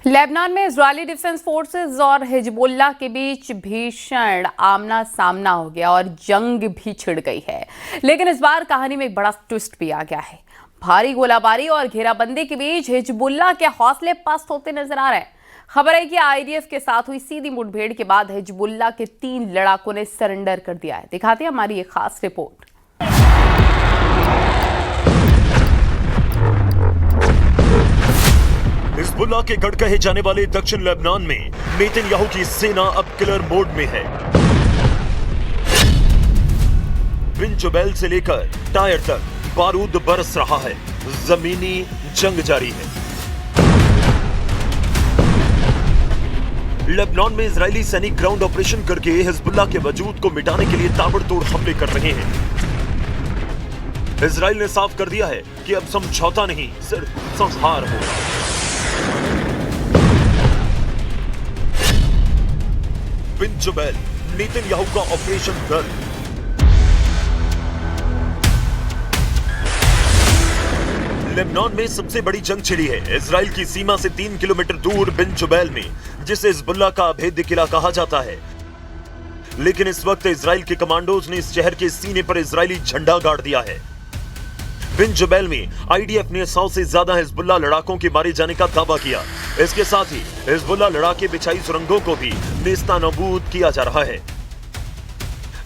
Lebanon में Israeli defence forces और Hezbollah के बीच भीषण आमना सामना हो गया और जंग भी छिड़ गई है। लेकिन इस बार कहानी में एक बड़ा ट्विस्ट भी आ गया है। भारी गोलाबारी और घेराबंदी के बीच हिजबुल्लाह के हौसले पस्त होते नजर आ रहे हैं। खबर है कि आईडीएफ के साथ हुई सीधी मुठभेड़ के बाद हिजबुल्लाह के 3 लड़ाकों ने सरेंडर कर दिया है। दिखाते हैं हमारी ये खास रिपोर्ट। हिजबुल्लाह के गढ़ कहे जाने वाले दक्षिण लेबनान में नेतन्याहू की सेना अब किलर मोड में है। बिन जुबैल से लेकर टायर तक बारूद बरस रहा है। जमीनी जंग जारी है। लेबनान में इजरायली सैनिक ग्राउंड ऑपरेशन करके हिजबुल्लाह के वजूद को मिटाने के लिए ताबड़तोड़ हमले कर रहे हैं। इजराइल ने साफ कर दिया है कि अब समझौता नहीं, सिर्फ संहार होगा। बिन जुबैल, नेतन्याहू का ऑपरेशन डर। लेबनान में सबसे बड़ी जंग छिड़ी है इजराइल की सीमा से 3 किलोमीटर दूर बिन जुबैल में, जिसे हिजबुल्लाह का अभेद्य किला कहा जाता है। लेकिन इस वक्त इजराइल के कमांडोज ने इस शहर के सीने पर इजरायली झंडा गाड़ दिया है। बिन जुबैल में आईडीएफ ने 100 से ज्यादा हिजबुल्लाह लड़ाकों के मारे जाने का दावा किया। इसके साथ ही हिजबुल्लाह लड़ाके बिछाई सुरंगों को भी नेस्तनाबूद किया जा रहा है।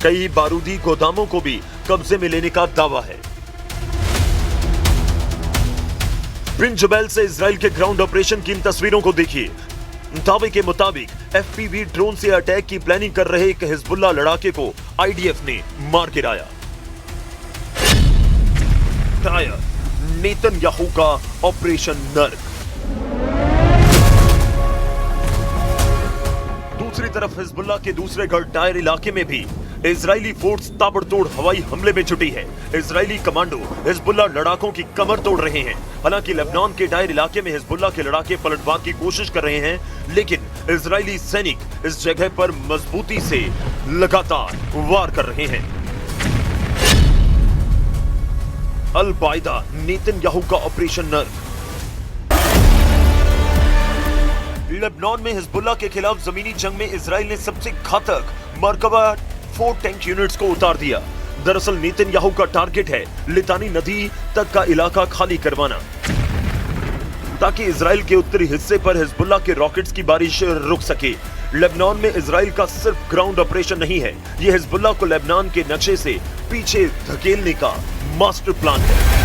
कई बारूदी गोदामों को भी कब्जे में लेने का दावा है। बिन जुबैल से इजराइल के ग्राउंड ऑपरेशन की इन तस्वीरों को देखिए। दावे के मुताबिक एफपीवी ड्रोन से अटैक की प्लानिंग कर रहे एक हिजबुल्लाह लड़ाके को आईडीएफ ने मार गिराया। टायर, नेतन्याहू का ऑपरेशन नर्क। दूसरी तरफ हिजबुल्लाह के दूसरे गढ़ टायर इलाके में भी इजरायली फोर्स ताबड़तोड़ हवाई हमले में जुटी है। इजरायली कमांडो हिजबुल्लाह लड़ाकों की कमर तोड़ रहे हैं। हालांकि लेबनान के टायर इलाके में हिजबुल्लाह के लड़ाके पलटवार की कोशिश कर रहे हैं, लेकिन इजरायली सैनिक इस जगह पर मजबूती से लगातार वार कर रहे हैं। अल-बायदा, नेतन्याहू का ऑपरेशन नर्क। लेबनान में हिजबुल्लाह के खिलाफ जमीनी जंग में इजराइल ने सबसे घातक मरकबा 4 टैंक यूनिट्स को उतार दिया। दरअसल नेतन्याहू का टारगेट है लितानी नदी तक का इलाका खाली करवाना, ताकि इजराइल के उत्तरी हिस्से पर हिजबुल्लाह के रॉकेट्स की बारिश रुक सके। लेबनान में इजराइल का सिर्फ ग्राउंड ऑपरेशन नहीं है, यह हिजबुल्लाह को लेबनान के नक्शे से पीछे धकेलने का मास्टर प्लान है।